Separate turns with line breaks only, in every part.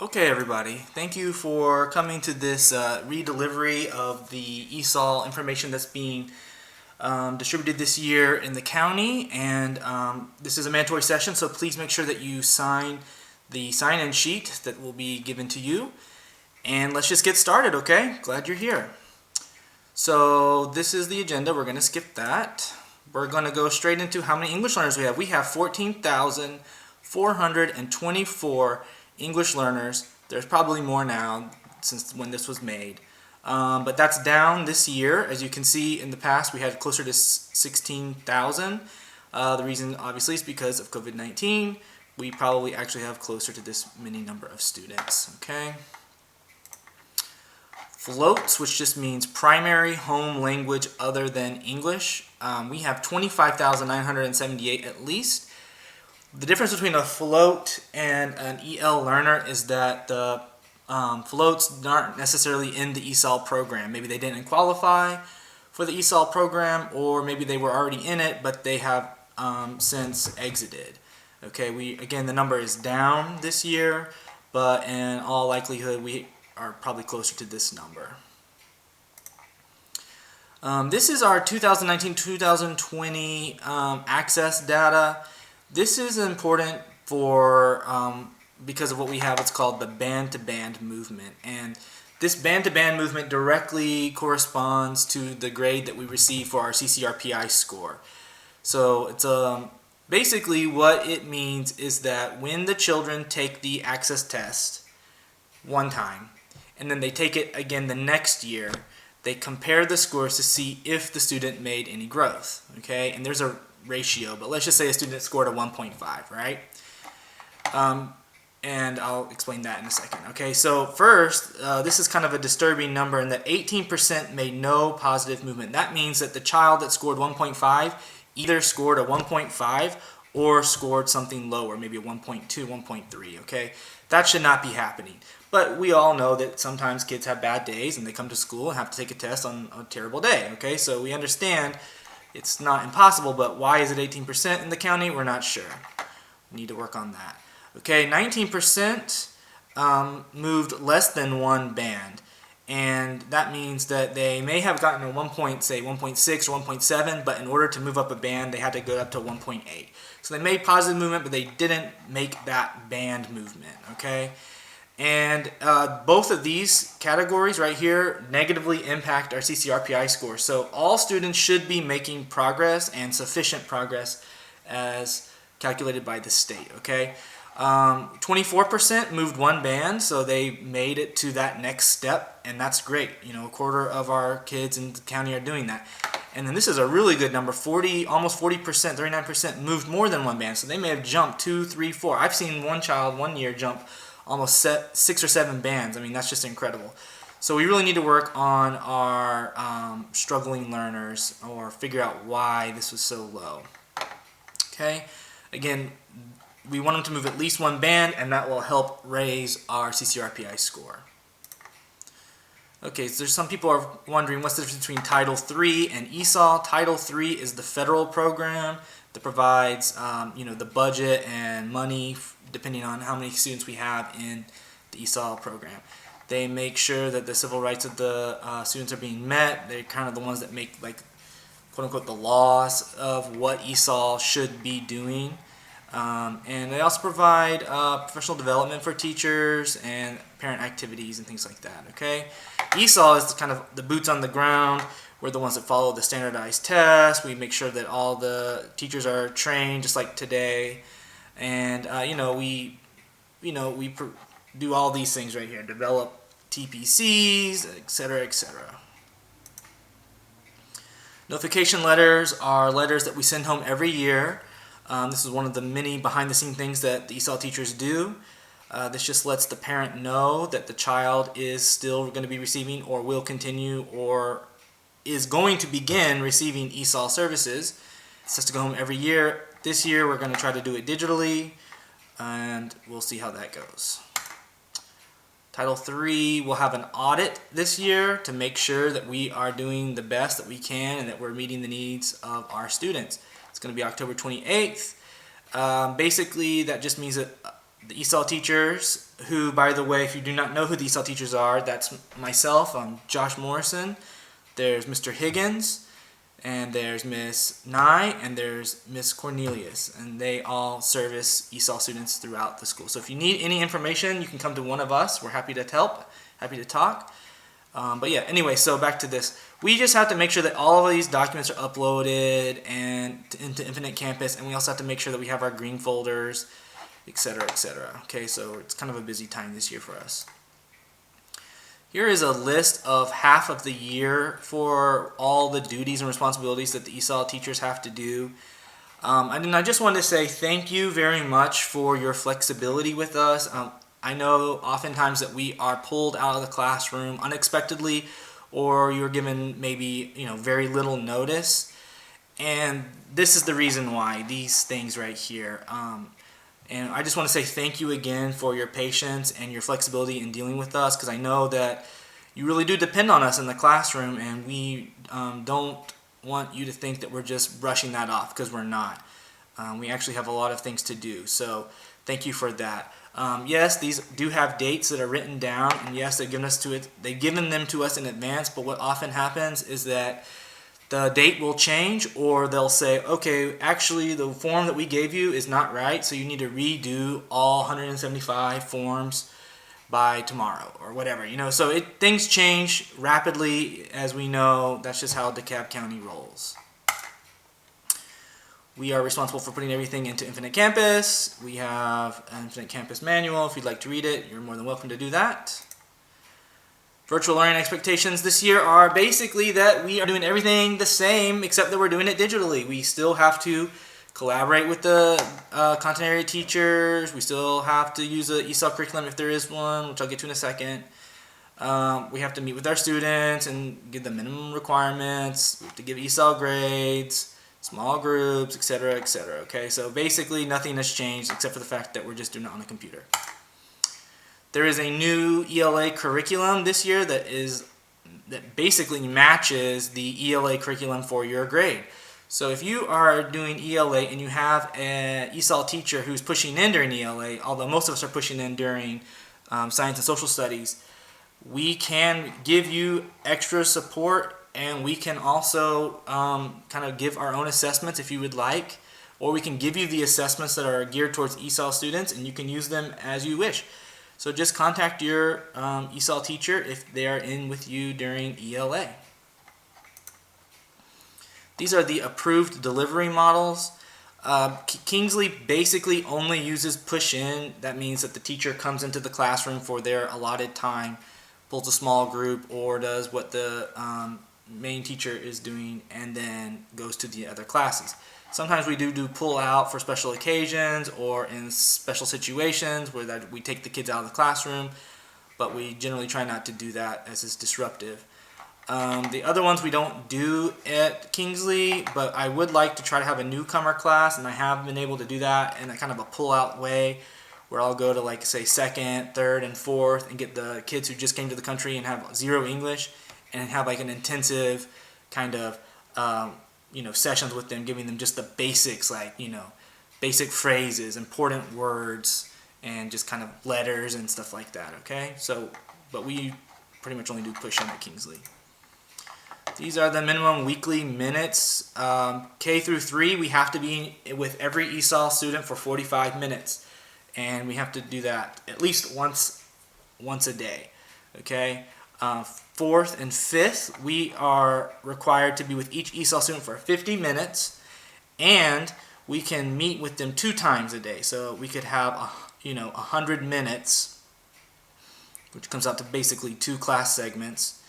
Okay, everybody. Thank you for coming to this redelivery of the ESOL information that's being distributed this year in the county. And this is a mandatory session, so please make sure that you sign the sign-in sheet that will be given to you. And let's just get started, okay? Glad you're here. So this is the agenda. We're going to skip that. We're going to go straight into how many English learners we have. We have 14,424 English learners. There's probably more now since when this was made. But that's down this year. As you can see, in the past we had closer to 16,000. The reason obviously is because of COVID-19. We probably actually have closer to this many number of students. Okay. Floats, which just means primary home language other than English. We have 25,978 at least. The difference between a float and an EL learner is that the floats aren't necessarily in the ESOL program. Maybe they didn't qualify for the ESOL program, or maybe they were already in it, but they have since exited. Okay, again, the number is down this year, but in all likelihood, we are probably closer to this number. This is our 2019-2020 access data. This is important for because of what we have. It's called the band-to-band movement, and this band-to-band movement directly corresponds to the grade that we receive for our CCRPI score. So it's basically what it means is that when the children take the access test one time, and then they take it again the next year, they compare the scores to see if the student made any growth. Okay, and there's a ratio, but let's just say a student scored a 1.5, right? And I'll explain that in a second. Okay, so first, this is kind of a disturbing number in that 18% made no positive movement. That means that the child that scored 1.5 either scored a 1.5 or scored something lower, maybe a 1.2, 1.3, okay? That should not be happening. But we all know that sometimes kids have bad days and they come to school and have to take a test on a terrible day, okay? So we understand it's not impossible, but why is it 18% in the county? We're not sure. We need to work on that. Okay, 19% moved less than one band, and that means that they may have gotten a 1.6 or 1.7, but in order to move up a band, they had to go up to 1.8. So they made positive movement, but they didn't make that band movement, okay? And both of these categories right here negatively impact our CCRPI score. So all students should be making progress and sufficient progress as calculated by the state, okay? 24% moved one band, so they made it to that next step, and that's great. You know, a quarter of our kids in the county are doing that. And then this is a really good number, almost 40%, 39% moved more than one band. So they may have jumped 2, 3, 4. I've seen one child one year jump almost 6 or 7 bands. I mean, that's just incredible. So we really need to work on our struggling learners, or figure out why this was so low. Okay, again, we want them to move at least one band, and that will help raise our CCRPI score. Okay, so there's some people are wondering what's the difference between Title III and ESOL. Title III is the federal program that provides the budget and money depending on how many students we have in the ESOL program. They make sure that the civil rights of the students are being met. They're kind of the ones that make, like, quote-unquote, the laws of what ESOL should be doing. And they also provide professional development for teachers and parent activities and things like that, okay? ESOL is kind of the boots on the ground. We're the ones that follow the standardized tests. We make sure that all the teachers are trained just like today. And, we do all these things right here, develop TPCs, etc., etc. Notification letters are letters that we send home every year. This is one of the many behind-the-scenes things that the ESOL teachers do. This just lets the parent know that the child is still going to be receiving, or will continue, or is going to begin receiving ESOL services. It's just to go home every year. This year we're going to try to do it digitally, and we'll see how that goes. Title III will have an audit this year to make sure that we are doing the best that we can and that we're meeting the needs of our students. It's going to be October 28th. Basically, that just means that the ESOL teachers who, by the way, if you do not know who the ESOL teachers are, that's myself. I'm Josh Morrison. There's Mr. Higgins, and there's Miss Nye, and there's Miss Cornelius, and they all service ESOL students throughout the school. So if you need any information, you can come to one of us. We're happy to help, happy to talk. But yeah, anyway, so back to this. We just have to make sure that all of these documents are uploaded and into Infinite Campus, and we also have to make sure that we have our green folders, etc., etc. Okay, so it's kind of a busy time this year for us. Here is a list of half of the year for all the duties and responsibilities that the ESOL teachers have to do. And I just wanted to say thank you very much for your flexibility with us. I know oftentimes that we are pulled out of the classroom unexpectedly, or you're given maybe very little notice. And this is the reason why, these things right here. And I just want to say thank you again for your patience and your flexibility in dealing with us, because I know that you really do depend on us in the classroom, and we don't want you to think that we're just brushing that off, because we're not. We actually have a lot of things to do, so thank you for that. Yes, these do have dates that are written down, and yes, they've given them to us in advance, but what often happens is that the date will change, or they'll say, okay, actually the form that we gave you is not right, so you need to redo all 175 forms by tomorrow, or whatever. So things change rapidly, as we know. That's just how DeKalb County rolls. We are responsible for putting everything into Infinite Campus. We have an Infinite Campus manual. If you'd like to read it, you're more than welcome to do that. Virtual learning expectations this year are basically that we are doing everything the same, except that we're doing it digitally. We still have to collaborate with the content area teachers. We still have to use the ESOL curriculum if there is one, which I'll get to in a second. We have to meet with our students and give them minimum requirements. We have to give ESOL grades, small groups, etc., etc. Okay, so basically nothing has changed except for the fact that we're just doing it on the computer. There is a new ELA curriculum this year that basically matches the ELA curriculum for your grade. So if you are doing ELA and you have an ESOL teacher who's pushing in during ELA, although most of us are pushing in during science and social studies, we can give you extra support, and we can also kind of give our own assessments if you would like, or we can give you the assessments that are geared towards ESOL students, and you can use them as you wish. So just contact your ESOL teacher if they are in with you during ELA. These are the approved delivery models. Kingsley basically only uses push-in. That means that the teacher comes into the classroom for their allotted time, pulls a small group, or does what the main teacher is doing, and then goes to the other classes. Sometimes we do pull out for special occasions or in special situations where we take the kids out of the classroom, but we generally try not to do that as it's disruptive. The other ones we don't do at Kingsley, but I would like to try to have a newcomer class, and I have been able to do that in a kind of a pull-out way, where I'll go to, like, say, 2nd, 3rd, and 4th and get the kids who just came to the country and have 0 English, and have like an intensive kind of sessions with them, giving them just the basics, like basic phrases, important words, and just kind of letters and stuff like that. Okay, so but we pretty much only do push-in at Kingsley. These are the minimum weekly minutes. K through 3, we have to be with every ESOL student for 45 minutes, and we have to do that at least once a day. Okay. 4th and 5th, we are required to be with each ESOL student for 50 minutes, and we can meet with them 2 times a day. So we could have 100 minutes, which comes out to basically 2 class segments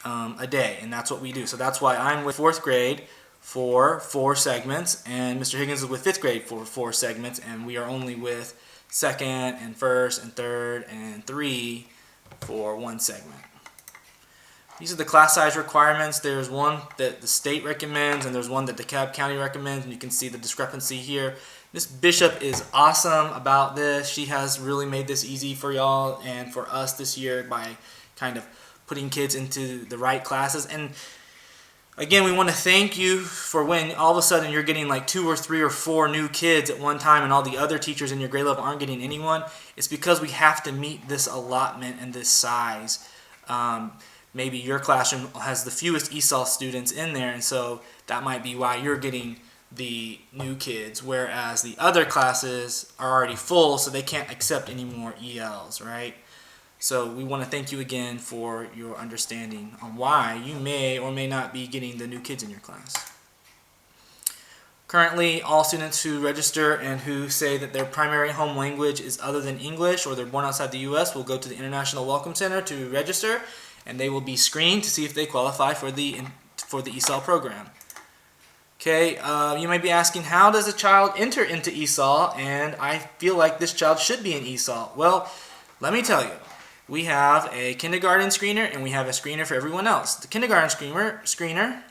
a day, and that's what we do. So that's why I'm with 4th grade for 4 segments, and Mr. Higgins is with 5th grade for 4 segments, and we are only with 2nd and 1st and 3rd and 3 for 1 segment. These are the class size requirements. There's one that the state recommends, and there's one that DeKalb County recommends, and you can see the discrepancy here. Miss Bishop is awesome about this. She has really made this easy for y'all and for us this year by kind of putting kids into the right classes. And Again, we want to thank you for when all of a sudden you're getting like 2 or 3 or 4 new kids at one time and all the other teachers in your grade level aren't getting anyone. It's because we have to meet this allotment and this size. Maybe your classroom has the fewest ESOL students in there, and so that might be why you're getting the new kids, whereas the other classes are already full, so they can't accept any more ELs, right? So we want to thank you again for your understanding on why you may or may not be getting the new kids in your class. Currently, all students who register and who say that their primary home language is other than English or they're born outside the U.S. will go to the International Welcome Center to register, and they will be screened to see if they qualify for the ESOL program. Okay, you might be asking, how does a child enter into ESOL? And I feel like this child should be in ESOL. Well, let me tell you. We have a kindergarten screener and we have a screener for everyone else. The kindergarten screener,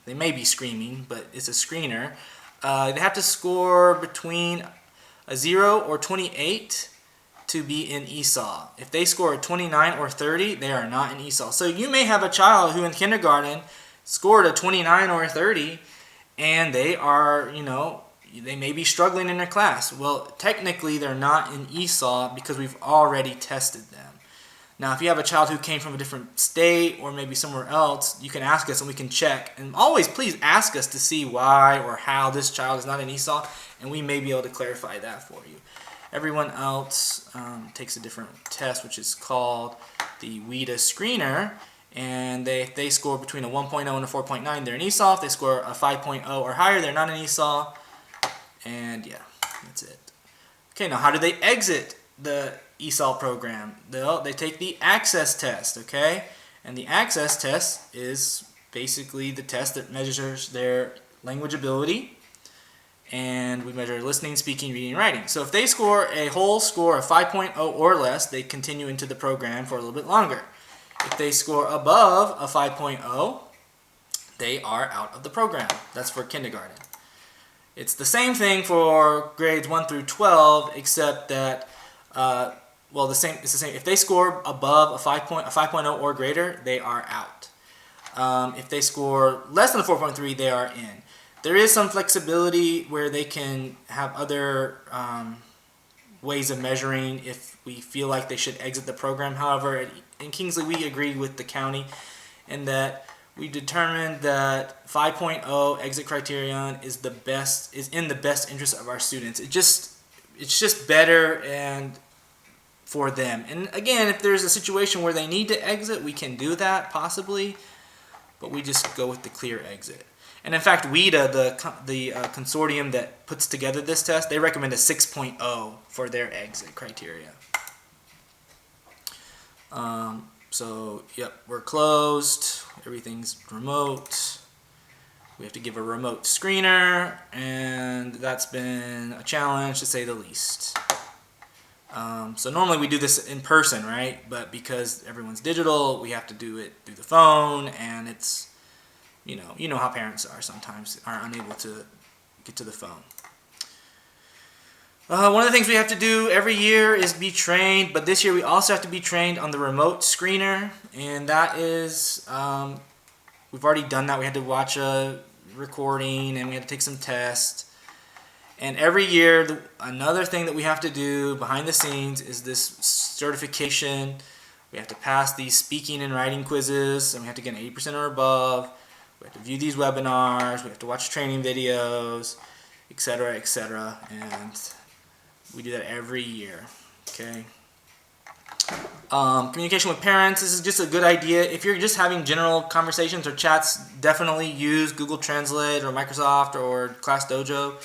they may be screaming, but it's a screener. They have to score between a 0 or 28 to be in ESOL. If they score a 29 or 30, they are not in ESOL. So you may have a child who in kindergarten scored a 29 or a 30 and they are, they may be struggling in their class. Well, technically they're not in ESOL because we've already tested them. Now, if you have a child who came from a different state or maybe somewhere else, you can ask us and we can check. And always please ask us to see why or how this child is not in ESOL, and we may be able to clarify that for you. Everyone else takes a different test, which is called the WIDA screener, and if they score between a 1.0 and a 4.9, they're in ESOL. If they score a 5.0 or higher, they're not in ESOL. And yeah, that's it. Okay, now how do they exit the ESOL program? They take the access test, okay? And the access test is basically the test that measures their language ability, and we measure listening, speaking, reading, writing. So if they score a whole score of 5.0 or less, they continue into the program for a little bit longer. If they score above a 5.0, they are out of the program. That's for kindergarten. It's the same thing for grades 1 through 12, except that it's the same. If they score above a 5.0 or greater, they are out. If they score less than a 4.3, they are in. There is some flexibility where they can have other ways of measuring if we feel like they should exit the program. However, in Kingsley, we agree with the county in that we determined that 5.0 exit criterion is in the best interest of our students. It's just better and for them. And again, if there's a situation where they need to exit, we can do that possibly, but we just go with the clear exit. And in fact, WIDA, the consortium that puts together this test, they recommend a 6.0 for their exit criteria. So, yep, we're closed. Everything's remote. We have to give a remote screener, and that's been a challenge to say the least. So normally we do this in person, right? But because everyone's digital, we have to do it through the phone, and it's, you know how parents are sometimes, are unable to get to the phone. One of the things we have to do every year is be trained, but this year we also have to be trained on the remote screener, and that is, we've already done that. We had to watch a recording, and we had to take some tests. And every year, another thing that we have to do behind the scenes is this certification. We have to pass these speaking and writing quizzes, and we have to get an 80% or above. We have to view these webinars. We have to watch training videos, etc., etc. And we do that every year, okay? Communication with parents, this is just a good idea. If you're just having general conversations or chats, definitely use Google Translate or Microsoft or Class Dojo.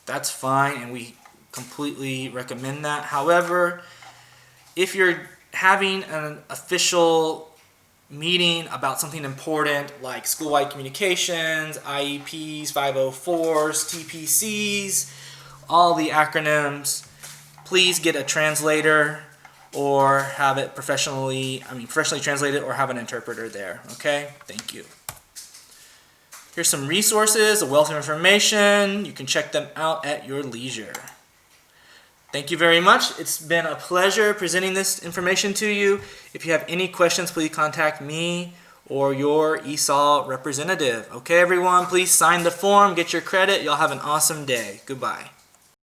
That's fine, and we completely recommend that. However, if you're having an official meeting about something important like school-wide communications, IEPs, 504s, TPCs, all the acronyms, please get a translator or have it professionally translated or have an interpreter there, okay? Thank you. Here's some resources, a wealth of information. You can check them out at your leisure. Thank you very much. It's been a pleasure presenting this information to you. If you have any questions, please contact me or your ESOL representative. Okay, everyone, please sign the form, get your credit. Y'all have an awesome day. Goodbye.